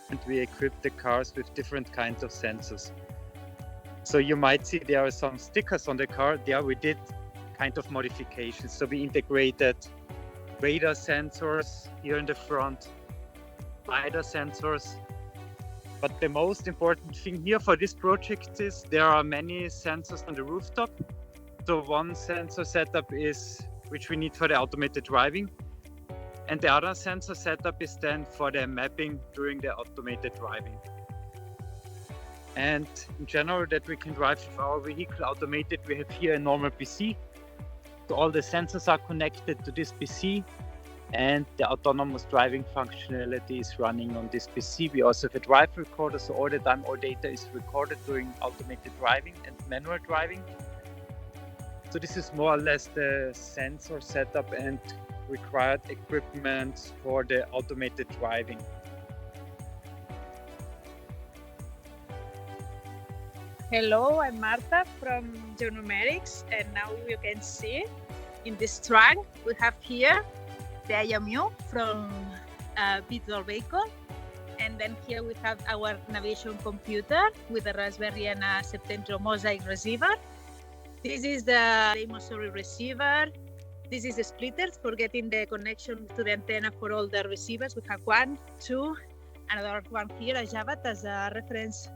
and we equip the cars with different kinds of sensors. So you might see there are some stickers on the car. There we did kind of modifications. So we integrated radar sensors here in the front, LiDAR sensors. But the most important thing here for this project is there are many sensors on the rooftop. So one sensor setup is which we need for the automated driving. And the other sensor setup is then for the mapping during the automated driving. And in general, that we can drive with our vehicle automated, we have here a normal PC. So all the sensors are connected to this PC, and the autonomous driving functionality is running on this PC. We also have a drive recorder, so all the time all data is recorded during automated driving and manual driving. So this is more or less the sensor setup and required equipment for the automated driving. Hello, I'm Marta from Geonomerics, and now you can see in this track we have here the IMU from virtual vehicle, and then here we have our navigation computer with a Raspberry and a Septentrio Mosaic receiver. This is the Mosaic receiver. This is the splitters for getting the connection to the antenna for all the receivers. We have 1, 2, another one here, a Java as a reference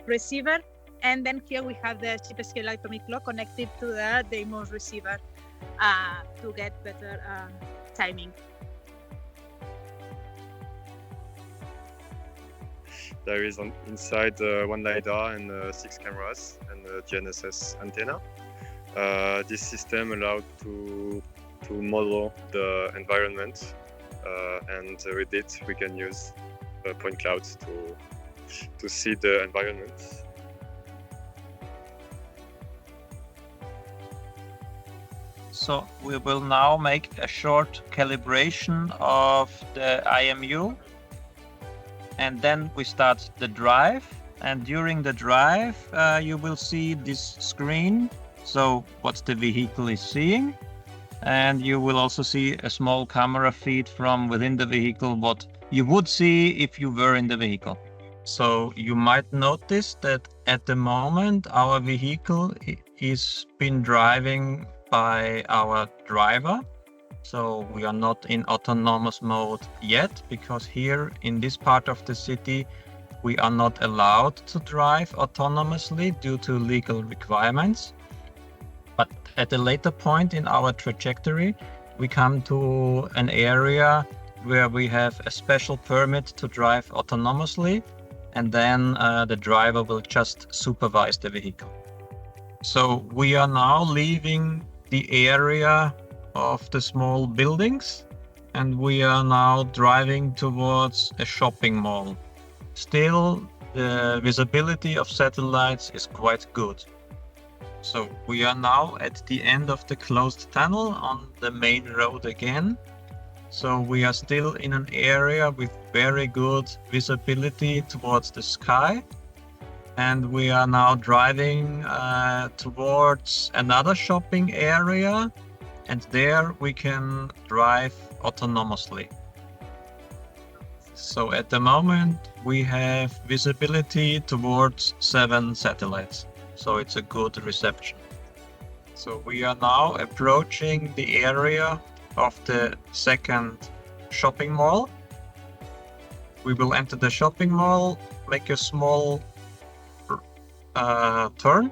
receiver. And then here we have the chip scale atomic clock connected to the Deimos receiver to get better timing. There is inside one LiDAR and 6 cameras and a GNSS antenna. This system allowed to model the environment, and with it we can use point clouds to see the environment. So we will now make a short calibration of the IMU, and then we start the drive. And during the drive, you will see this screen, so what the vehicle is seeing. And you will also see a small camera feed from within the vehicle, what you would see if you were in the vehicle. So you might notice that at the moment our vehicle is been driving by our driver. So we are not in autonomous mode yet, because here in this part of the city we are not allowed to drive autonomously due to legal requirements. But at a later point in our trajectory, we come to an area where we have a special permit to drive autonomously, and then the driver will just supervise the vehicle. So we are now leaving the area of the small buildings, and we are now driving towards a shopping mall. Still, the visibility of satellites is quite good. So we are now at the end of the closed tunnel on the main road again. So we are still in an area with very good visibility towards the sky. And we are now driving towards another shopping area, and there we can drive autonomously. So at the moment we have visibility towards 7 satellites, so it's a good reception. So we are now approaching the area of the second shopping mall. We will enter the shopping mall, make a small turn,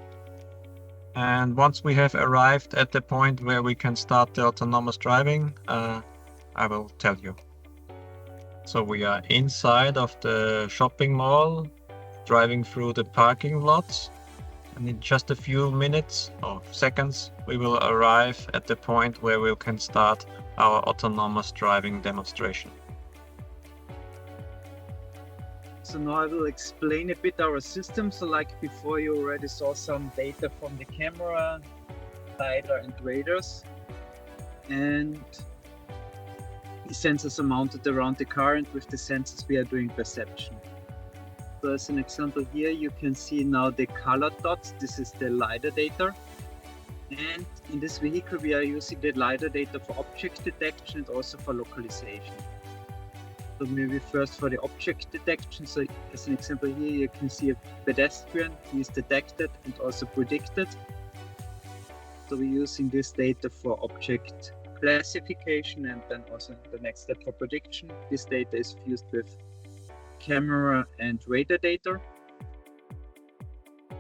and once we have arrived at the point where we can start the autonomous driving, I will tell you. So we are inside of the shopping mall, driving through the parking lots, and in just a few minutes or seconds we will arrive at the point where we can start our autonomous driving demonstration. So now I will explain a bit our system. So like before, you already saw some data from the camera, LiDAR and radars. And the sensors are mounted around the car, and with the sensors we are doing perception. So as an example here, you can see now the colored dots. This is the LiDAR data. And in this vehicle we are using the LiDAR data for object detection and also for localization. So maybe first for the object detection. So as an example here, you can see a pedestrian. He is detected and also predicted. So we're using this data for object classification and then also the next step for prediction. This data is fused with camera and radar data.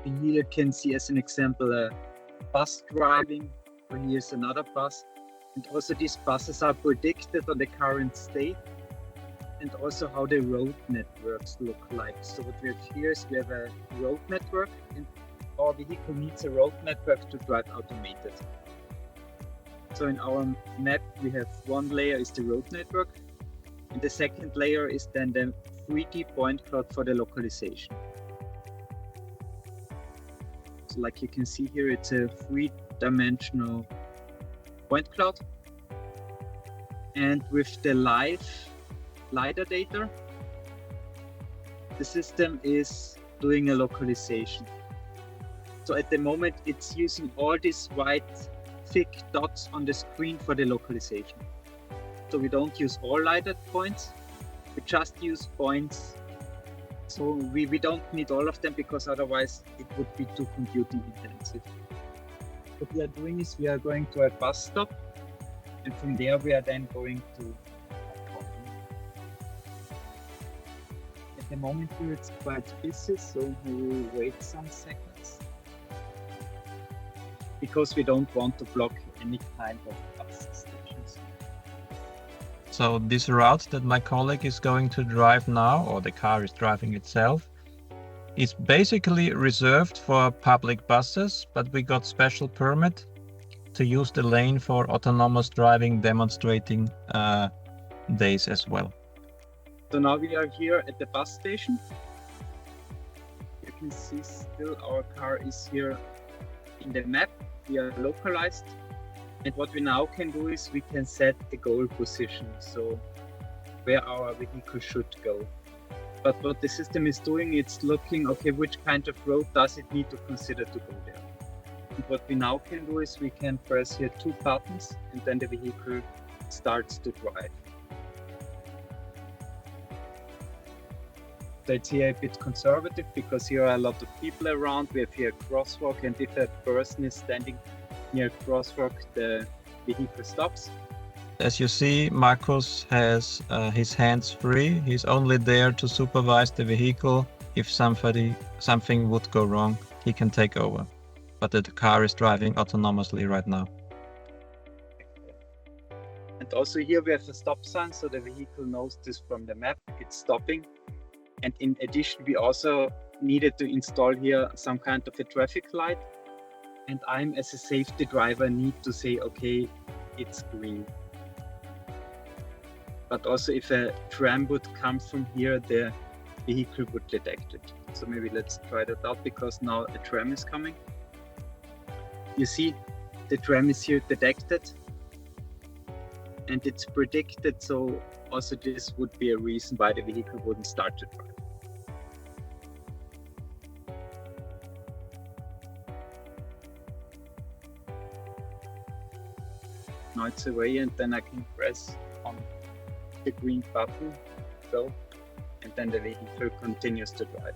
Here you can see as an example a bus driving, or here's another bus. And also these buses are predicted on the current state and also how the road networks look like. So what we have here is we have a road network and our vehicle needs a road network to drive automated. So in our map, we have one layer is the road network, and the second layer is then the 3D point cloud for the localization. So like you can see here, it's a 3-dimensional point cloud. And with the live LiDAR data, the system is doing a localization. So at the moment, it's using all these white thick dots on the screen for the localization. So we don't use all LiDAR points, we just use points. So we don't need all of them because otherwise it would be too computing intensive. What we are doing is we are going to a bus stop, and from there we are then going to. At the moment here it's quite busy, so we will wait some seconds. Because we don't want to block any kind of bus stations. So this route that my colleague is going to drive now, or the car is driving itself, is basically reserved for public buses, but we got special permit to use the lane for autonomous driving demonstrating days as well. So now we are here at the bus station. You can see still our car is here in the map. We are localized, and what we now can do is we can set the goal position, so where our vehicle should go. But what the system is doing, it's looking, okay, which kind of road does it need to consider to go there. And what we now can do is we can press here 2 buttons and then the vehicle starts to drive. So it's here a bit conservative because here are a lot of people around. We have here a crosswalk, and if a person is standing near a crosswalk, the vehicle stops. As you see, Markus has his hands free. He's only there to supervise the vehicle. If something would go wrong, he can take over. But the car is driving autonomously right now. And also here we have a stop sign, so the vehicle knows this from the map, it's stopping. And in addition, we also needed to install here some kind of a traffic light. And I'm, as a safety driver, need to say, okay, it's green. But also if a tram would come from here, the vehicle would detect it. So maybe let's try that out, because now a tram is coming. You see, the tram is here detected. And it's predicted, so also this would be a reason why the vehicle wouldn't start to drive. Now it's away, and then I can press on the green button, go, and then the vehicle continues to drive.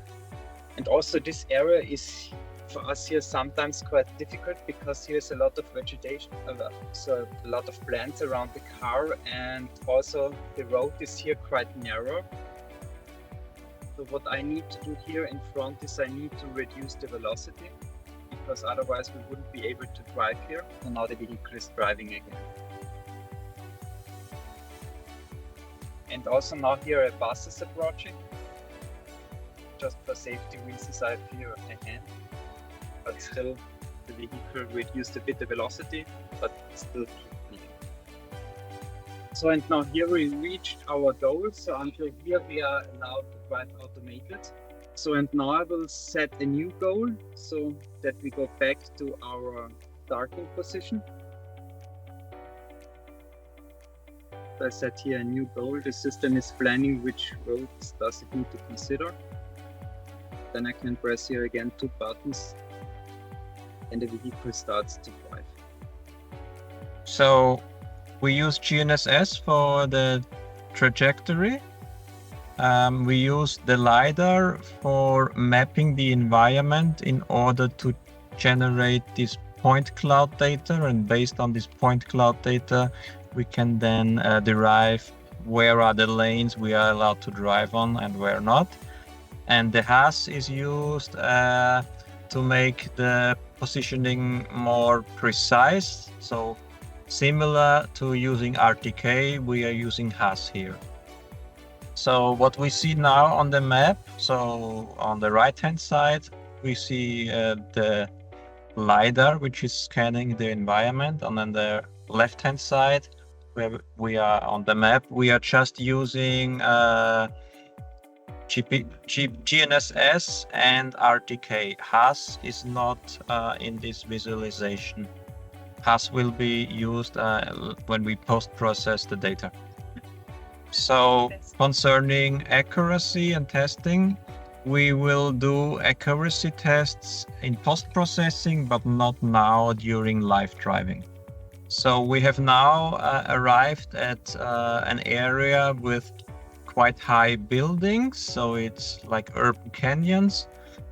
And also this area is for us here sometimes quite difficult because here's a lot of vegetation, so a lot of plants around the car, and also the road is here quite narrow. So what I need to do here in front is I need to reduce the velocity, because otherwise we wouldn't be able to drive here. And now the vehicle is driving again. And also now here a bus is approaching. Just for safety reasons I have here a hand. But still the vehicle reduced a bit the velocity, but still keep moving. So and now here we reached our goal. So until here we are allowed to drive automated. So and now I will set a new goal so that we go back to our starting position. So I set here a new goal. The system is planning which roads does it need to consider. Then I can press here again 2 buttons and the vehicle starts to drive. So we use GNSS for the trajectory, we use the LiDAR for mapping the environment in order to generate this point cloud data, and based on this point cloud data we can then derive where are the lanes we are allowed to drive on and where not. And the HAS is used to make the positioning more precise. So similar to using RTK, we are using HAS here. So what we see now on the map, so on the right hand side we see the LiDAR, which is scanning the environment, and on the left hand side where we are on the map, we are just using GNSS and RTK. HAS is not in this visualization. HAS will be used when we post-process the data. So concerning accuracy and testing, we will do accuracy tests in post-processing, but not now during live driving. So we have now arrived at an area with quite high buildings, so it's like urban canyons,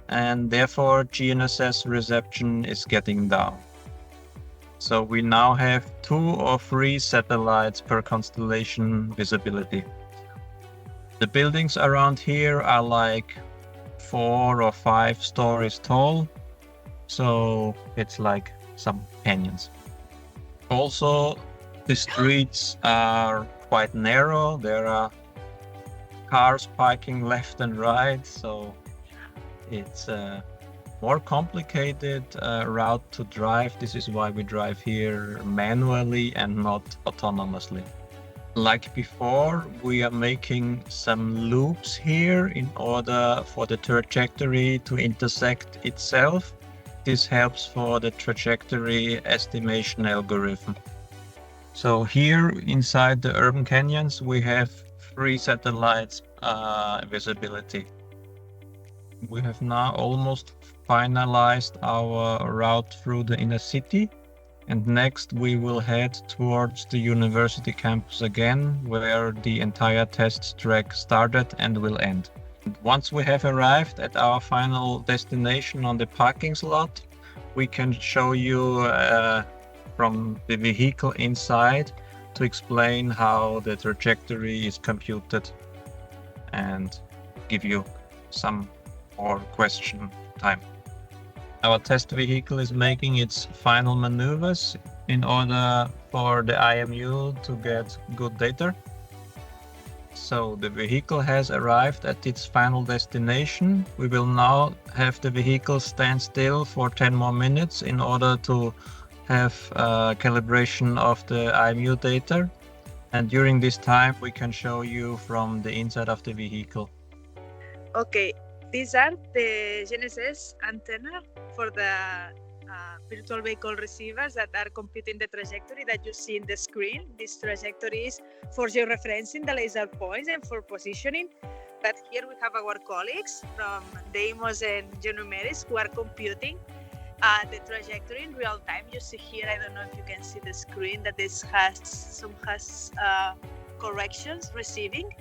and therefore GNSS reception is getting down. So we now have 2 or 3 satellites per constellation visibility. The buildings around here are like 4 or 5 stories tall, so it's like some canyons. Also, the streets are quite narrow. There are cars parking left and right, so it's a more complicated route to drive. This is why we drive here manually and not autonomously. Like before, we are making some loops here in order for the trajectory to intersect itself. This helps for the trajectory estimation algorithm. So here inside the urban canyons, we have 3 satellites visibility. We have now almost finalized our route through the inner city, and next we will head towards the university campus again, where the entire test track started and will end. Once we have arrived at our final destination on the parking slot, we can show you from the vehicle inside to explain how the trajectory is computed and give you some more question time. Our test vehicle is making its final maneuvers in order for the IMU to get good data. So the vehicle has arrived at its final destination. We will now have the vehicle stand still for 10 more minutes in order to have calibration of the IMU data. And during this time, we can show you from the inside of the vehicle. Okay, these are the GNSS antenna for the virtual vehicle receivers that are computing the trajectory that you see in the screen. This trajectory is for georeferencing the laser points and for positioning. But here we have our colleagues from Deimos and Genomerics who are computing the trajectory in real time. You see here, I don't know if you can see the screen, that this has some corrections receiving.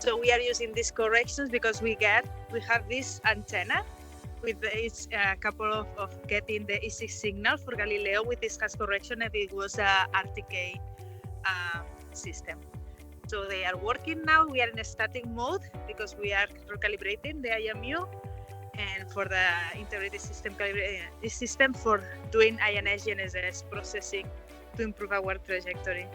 So we are using these corrections because we have this antenna with its couple of getting the E6 signal for Galileo with this has correction, and it was a RTK system. So they are working now. We are in a static mode because we are recalibrating the IMU and for the integrated system for doing INS GNSS processing to improve our trajectory.